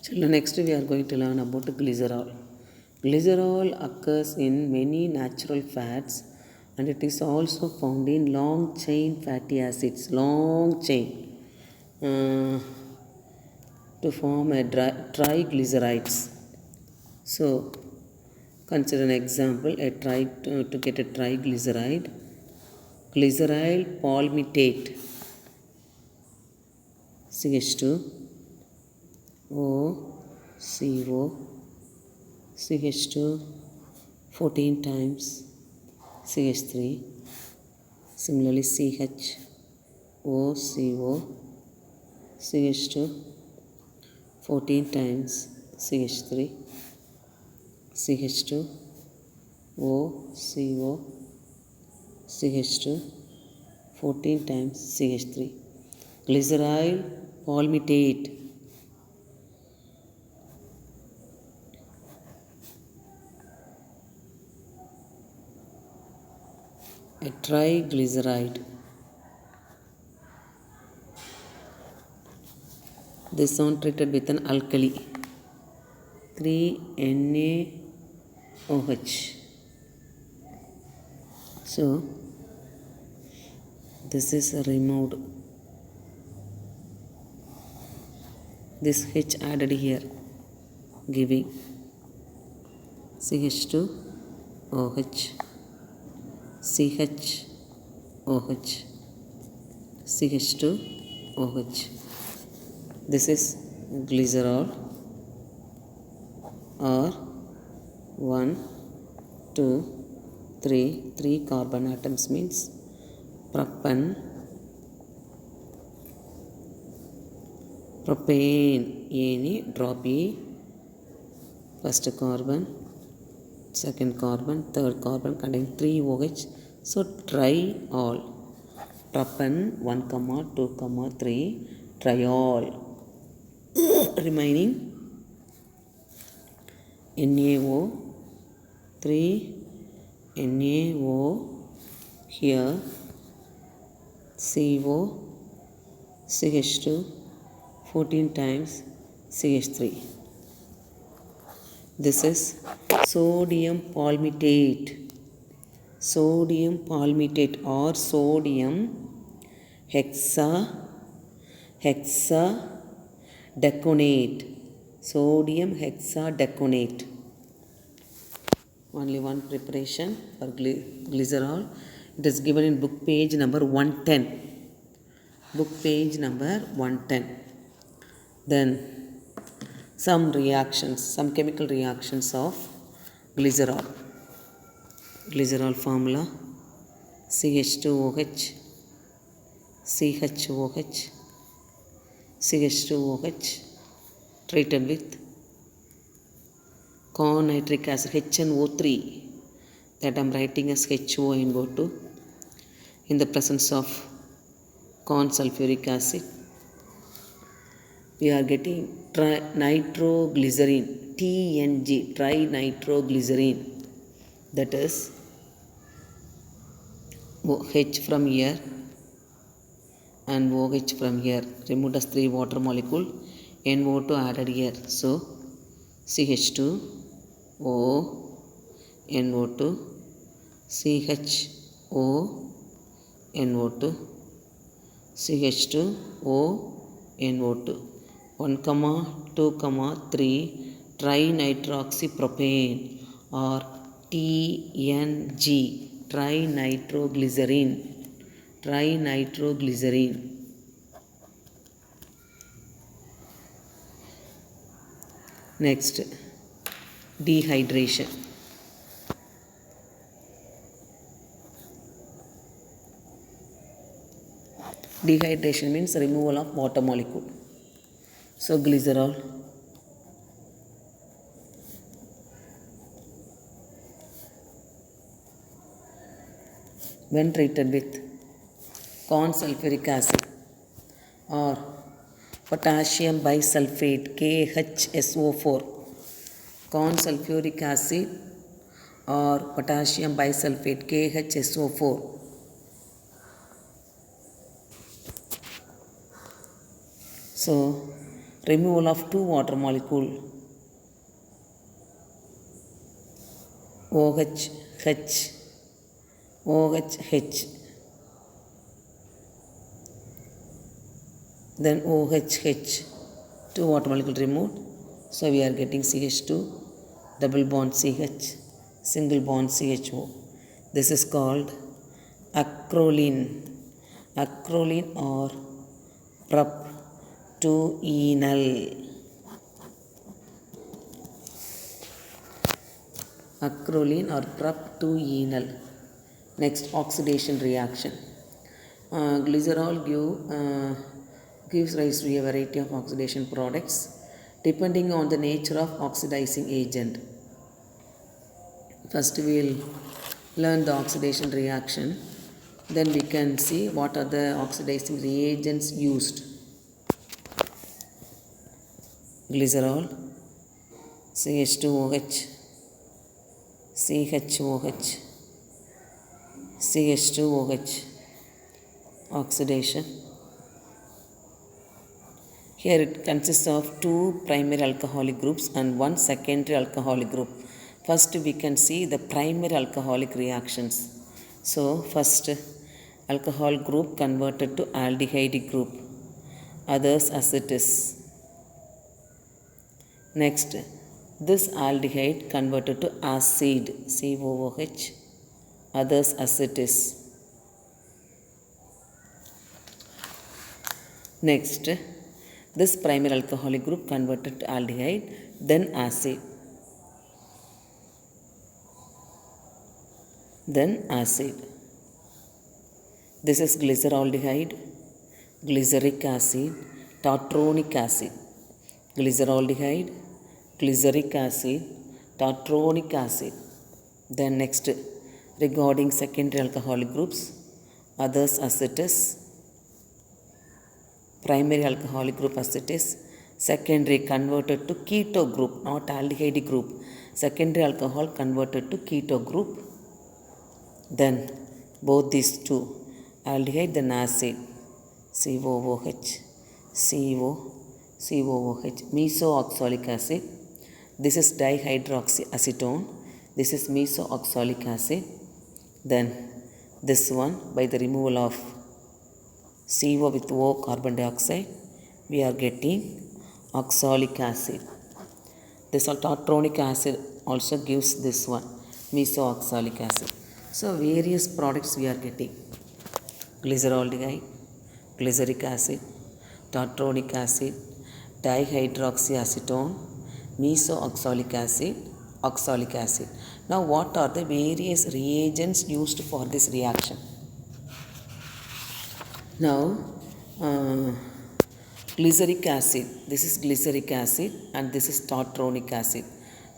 Children, next we are going to learn about glycerol. Glycerol occurs in many natural fats and it is also found in long chain fatty acids, long chain, to form a triglycerides. So, consider an example, to get a triglyceride, glyceryl palmitate, CH2, O, CO, CH2 14 times CH3, similarly CH, OCO, CH2 14 times CH3, CH2, OCO, CH2 14 times CH3. Glyceryl palmitate. A triglyceride. This one treated with an alkali, 3NaOH. So, this is removed. This H added here, giving CH2OH, CHOH, CH2OH. This is glycerol, or 1, 2, 3 carbon atoms means propane, Ene, drop E, first carbon, second carbon, third carbon containing 3 OH, so triol, propane 1, 2, 3, triol, remaining NaO, 3 NaO here, CO, CH2 14 times CH3. This is sodium palmitate, or sodium hexadeconate, Only one preparation for glycerol. It is given in book page number 110. Then some chemical reactions of glycerol. Glycerol formula: CH2OH, CHOH, CH2OH treated with corn nitric acid, HNO3, that I am writing as HONO2, in the presence of corn sulfuric acid. We are getting nitroglycerine, TNG, trinitroglycerine, that is H from here and OH from here, removed as 3 water molecule, NO2 added here, so CH2O, NO2, CHO, NO2, CH2O, NO2, 1, 2, 3 trinitroxypropane, or TNG, trinitroglycerine. Next, dehydration. Dehydration means removal of water molecule. So, glycerol, when treated with corn sulfuric acid or potassium bisulfate, KHSO4, corn sulfuric acid or potassium bisulfate, KHSO4, so removal of two water molecule OH, H, OH, H, then OH, H, two water molecule removed. So we are getting CH2, double bond CH, single bond CHO. This is called acrolein. Acrolein or prop-2-enal. Acrolein or prop-2-enal. Next, oxidation reaction. Glycerol gives rise to a variety of oxidation products depending on the nature of oxidizing agent. First we will learn the oxidation reaction, then we can see what are the oxidizing reagents used. Glycerol, CH2OH, CHOH, CH2OH, oxidation. Here it consists of two primary alcoholic groups and one secondary alcoholic group. First we can see the primary alcoholic reactions. So first alcohol group converted to aldehyde group, others acetes. Next this aldehyde converted to acid COOH, others acetes. Next this primary alcoholic group converted to aldehyde, then acid, then acid. This is glyceraldehyde, glyceric acid, tartronic acid. Glyceraldehyde, glyceric acid, tartronic acid. Then next, regarding secondary alcoholic groups, others acetes, primary alcoholic group acetes, secondary converted to keto group, not aldehyde group. Secondary alcohol converted to keto group. Then both these two, aldehyde then acid, COOH, COOH, mesoxalic acid. This is dihydroxyacetone. This is mesoxalic acid. Then this one, by the removal of CO with O carbon dioxide, we are getting oxalic acid. This tartronic acid also gives this one, mesoxalic acid. So various products we are getting: glyceraldehyde, glyceric acid, tartronic acid, dihydroxyacetone, mesoxalic acid, oxalic acid. Now what are the various reagents used for this reaction? Now glyceric acid, this is glyceric acid and this is tartronic acid.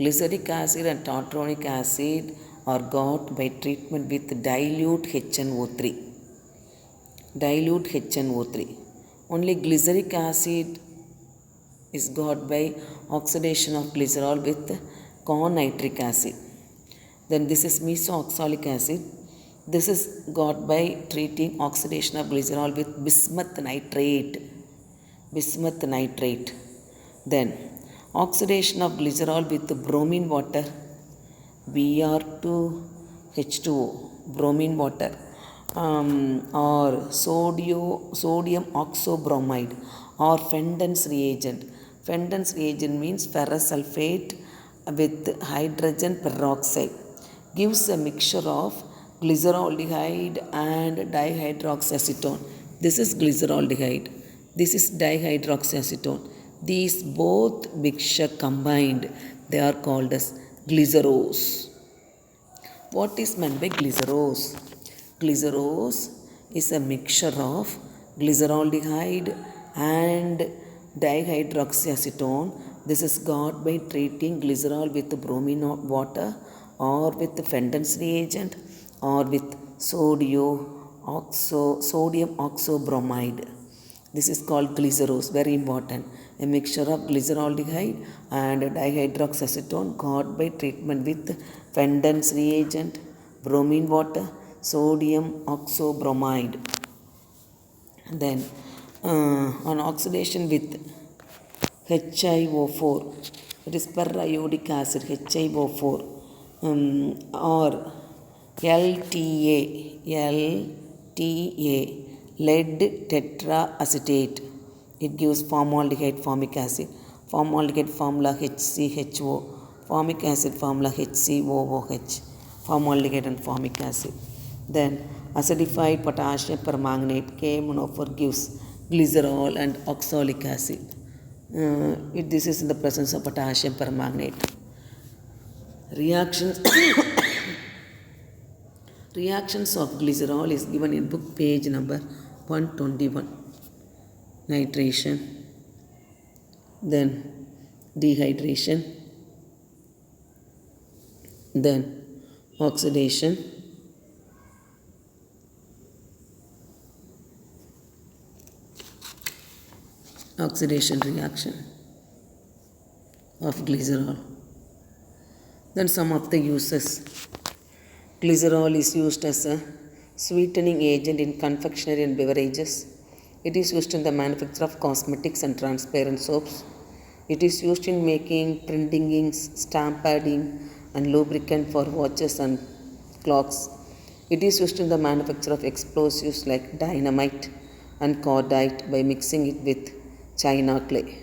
Glyceric acid and tartronic acid are got by treatment with dilute HNO3. Dilute HNO3. Only glyceric acid is got by oxidation of glycerol with corn nitric acid. Then this is mesoxalic acid. This is got by treating oxidation of glycerol with bismuth nitrate. Bismuth nitrate. Then oxidation of glycerol with bromine water, Br2H2O, bromine water, or sodium oxobromide or Fenton's reagent. Fenton's reagent means ferrous sulfate with hydrogen peroxide, gives a mixture of glyceraldehyde and dihydroxyacetone. This is glyceraldehyde. This is dihydroxyacetone. These both mixture combined, they are called as glycerose. What is meant by glycerose? Glycerose is a mixture of glyceraldehyde and dihydroxyacetone. This is got by treating glycerol with bromine water or with Fenton's reagent or with sodium oxobromide. This is called glycerose, very important. A mixture of glyceraldehyde and dihydroxyacetone got by treatment with Fenton's reagent, bromine water, sodium oxobromide. Then on oxidation with HiO4, that is periodic acid, HiO4, or LTA, lead tetraacetate. It gives formaldehyde formic acid. Formaldehyde formula HCHO. Formic acid formula HCOOH. Formaldehyde and formic acid. Then acidified potassium permanganate K-monophore gives glycerol and oxalic acid. This is in the presence of potassium permanganate. Reactions Reactions of glycerol is given in book page number 121. Nitration, then dehydration, then oxidation, reaction of glycerol. Then some of the uses. Glycerol is used as a sweetening agent in confectionery and beverages. It is used in the manufacture of cosmetics and transparent soaps. It is used in making printing inks, stamp padding, and lubricant for watches and clocks. It is used in the manufacture of explosives like dynamite and cordite by mixing it with china clay.